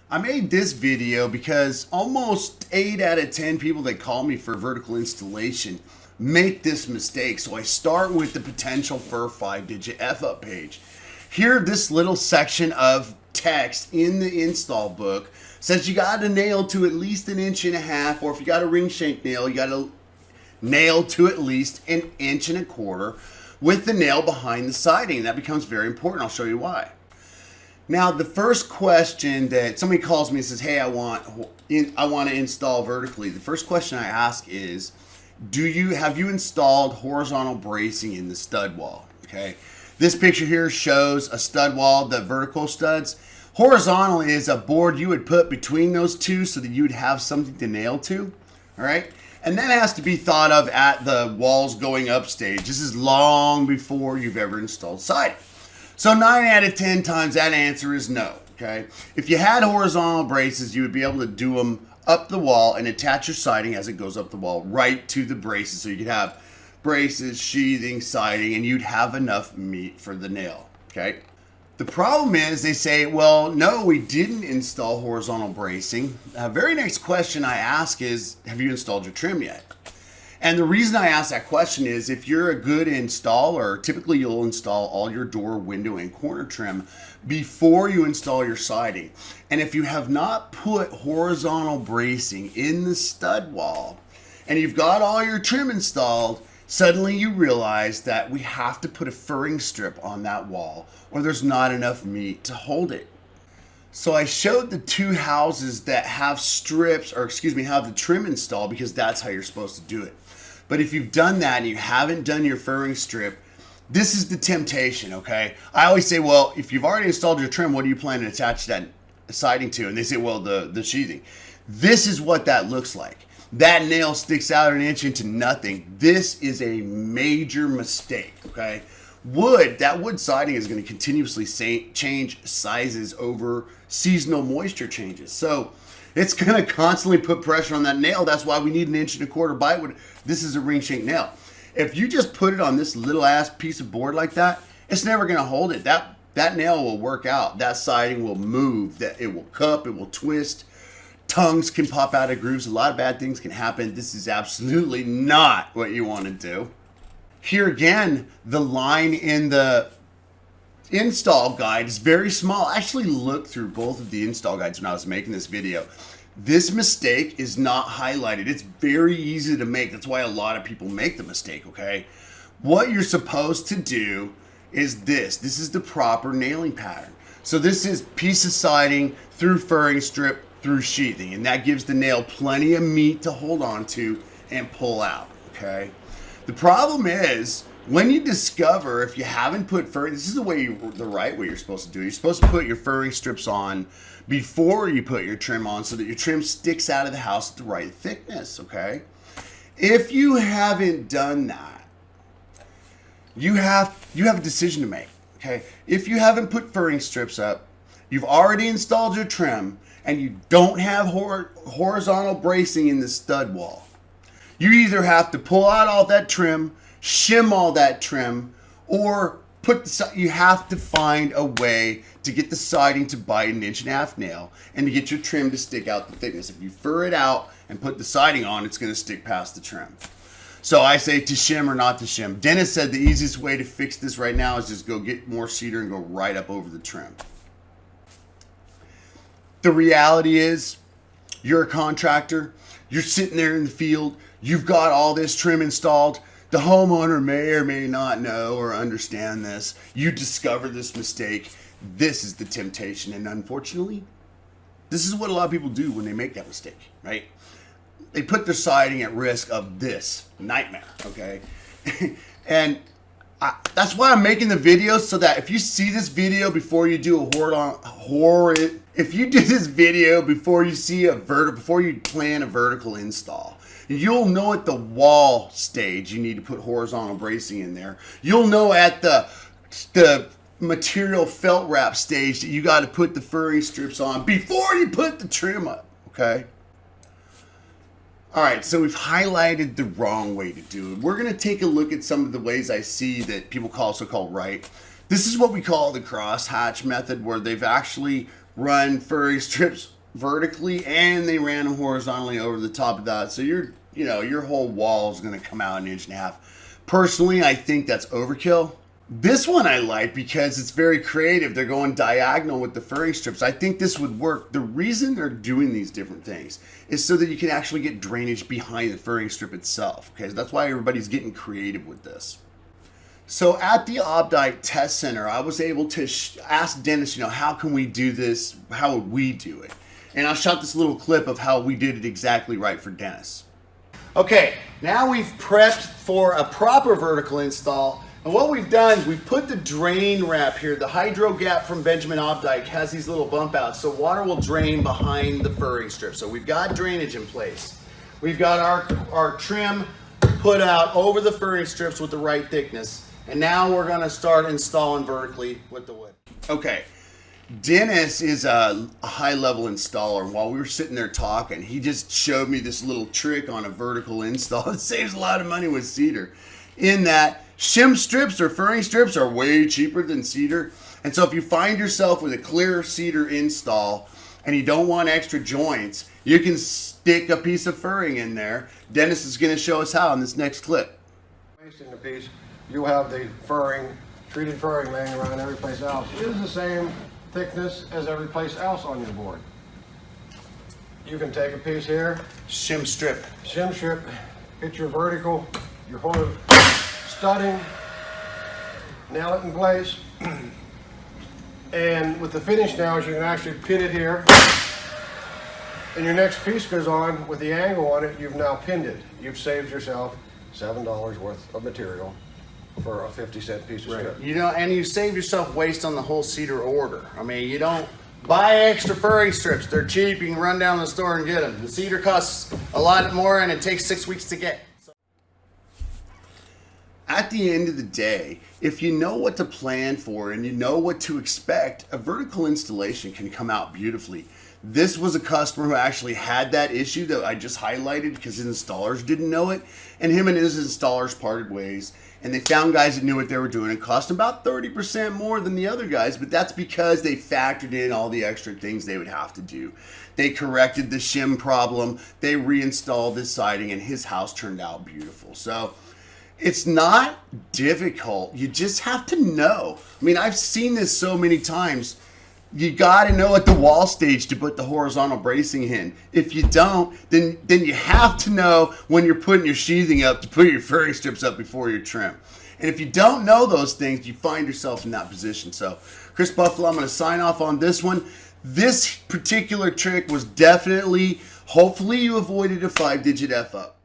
I made this video because almost 8 out of 10 people that call me for vertical installation make this mistake. So I start with the potential for a 5-digit F-up page. Here, this little section of text in the install book says you got to nail to at least 1.5 inches, or if you got a ring shank nail, you got to nail to at least 1.25 inches with the nail behind the siding. That becomes very important. I'll show you why. Now, the first question that somebody calls me and says, "Hey, I want to install vertically." The first question I ask is, have you installed horizontal bracing in the stud wall? Okay. This picture here shows a stud wall, the vertical studs. Horizontal is a board you would put between those two so that you would have something to nail to. All right. And that has to be thought of at the walls going up stage. This is long before you've ever installed siding. So 9 out of 10 times that answer is no, okay? If you had horizontal braces, you would be able to do them up the wall and attach your siding as it goes up the wall right to the braces. So you could have braces, sheathing, siding, and you'd have enough meat for the nail, okay? The problem is they say, well, no, we didn't install horizontal bracing. Very next question I ask is, have you installed your trim yet? And the reason I ask that question is if you're a good installer, typically you'll install all your door, window, and corner trim before you install your siding. And if you have not put horizontal bracing in the stud wall and you've got all your trim installed, suddenly you realize that we have to put a furring strip on that wall or there's not enough meat to hold it. So I showed the two houses that have strips, or excuse me, have the trim installed because that's how you're supposed to do it. But if you've done that and you haven't done your furring strip, this is the temptation, okay? I always say, well, if you've already installed your trim, what do you plan to attach that siding to? And they say, well, the sheathing. This is what that looks like. That nail sticks out 1 inch into nothing. This is a major mistake, okay? That wood siding is going to continuously change sizes over seasonal moisture changes. So it's going to constantly put pressure on that nail. That's why we need 1.25 inch bite wood. This is a ring shank nail. If you just put it on this little ass piece of board like that, it's never going to hold it. That nail will work out. That siding will move. That it will cup. It will twist. Tongues can pop out of grooves. A lot of bad things can happen. This is absolutely not what you want to do. Here again, the line in the install guide is very small. I actually looked through both of the install guides when I was making this video. This mistake is not highlighted. It's very easy to make. That's why a lot of people make the mistake, okay? What you're supposed to do is this. This is the proper nailing pattern. So this is piece of siding through furring strip through sheathing, and that gives the nail plenty of meat to hold on to and pull out, okay? The problem is when you discover if you haven't put furring, this is the right way you're supposed to do it. You're supposed to put your furring strips on before you put your trim on so that your trim sticks out of the house at the right thickness, okay? If you haven't done that, you have a decision to make, okay? If you haven't put furring strips up, you've already installed your trim, and you don't have horizontal bracing in the stud wall, you either have to pull out all that trim, shim all that trim, or you have to find a way to get the siding to bite 1.5 inch nail and to get your trim to stick out the thickness. If you fur it out and put the siding on, it's going to stick past the trim. So I say to shim or not to shim. Dennis said the easiest way to fix this right now is just go get more cedar and go right up over the trim. The reality is, you're a contractor, you're sitting there in the field, you've got all this trim installed. The homeowner may or may not know or understand this. You discover this mistake. This is the temptation. And unfortunately, this is what a lot of people do when they make that mistake, right? They put their siding at risk of this nightmare, okay? And that's why I'm making the video, so that if you see this video before you do if you do this video before you see before you plan a vertical install, you'll know at the wall stage you need to put horizontal bracing in there. You'll know at the material felt wrap stage that you got to put the furring strips on before you put the trim up, okay? All right, so we've highlighted the wrong way to do it. We're going to take a look at some of the ways I see that people call so-called right. This is what we call the crosshatch method, where they've actually run furry strips vertically and they ran them horizontally over the top of that. So your whole wall is going to come out an inch and a half. Personally, I think that's overkill. This one I like because it's very creative. They're going diagonal with the furring strips. I think this would work. The reason they're doing these different things is so that you can actually get drainage behind the furring strip itself. Okay, so that's why everybody's getting creative with this. So at the Opdyke Test Center, I was able to ask Dennis, how can we do this? How would we do it? And I shot this little clip of how we did it exactly right for Dennis. Okay, now we've prepped for a proper vertical install. And what we've done is we've put the drain wrap here. The hydro gap from Benjamin Opdyke has these little bump outs, so water will drain behind the furring strip. So we've got drainage in place. We've got our trim put out over the furring strips with the right thickness. And now we're gonna start installing vertically with the wood. Okay, Dennis is a high-level installer. And while we were sitting there talking, he just showed me this little trick on a vertical install. It saves a lot of money with Cedar in that shim strips or furring strips are way cheaper than Cedar. And so if you find yourself with a clear Cedar install and you don't want extra joints, you can stick a piece of furring in there. Dennis is going to show us how in this next clip. In the piece, you have the furring, treated furring laying around every place else. It is the same thickness as every place else on your board. You can take a piece here, Shim strip, hit your vertical, your whole studding, nail it in place, and with the finish now is you can actually pin it here, and your next piece goes on with the angle on it. You've now pinned it. You've saved yourself $7 worth of material for a 50-cent piece of strip. And you save yourself waste on the whole Cedar order. I mean, you don't buy extra furring strips. They're cheap. You can run down the store and get them. The Cedar costs a lot more and it takes 6 weeks to get. At the end of the day, if you know what to plan for and you know what to expect, a vertical installation can come out beautifully. This was a customer who actually had that issue that I just highlighted because his installers didn't know it, and him and his installers parted ways, and they found guys that knew what they were doing. It cost about 30% more than the other guys, but that's because they factored in all the extra things they would have to do. They corrected the shim problem, they reinstalled this siding, and his house turned out beautiful. So it's not difficult. You just have to know. I mean, I've seen this so many times. You got to know at the wall stage to put the horizontal bracing in. If you don't, then you have to know when you're putting your sheathing up to put your furring strips up before your trim. And if you don't know those things, you find yourself in that position. So, Chris Buffalo, I'm going to sign off on this one. This particular trick was definitely, hopefully you avoided a 5-digit F up.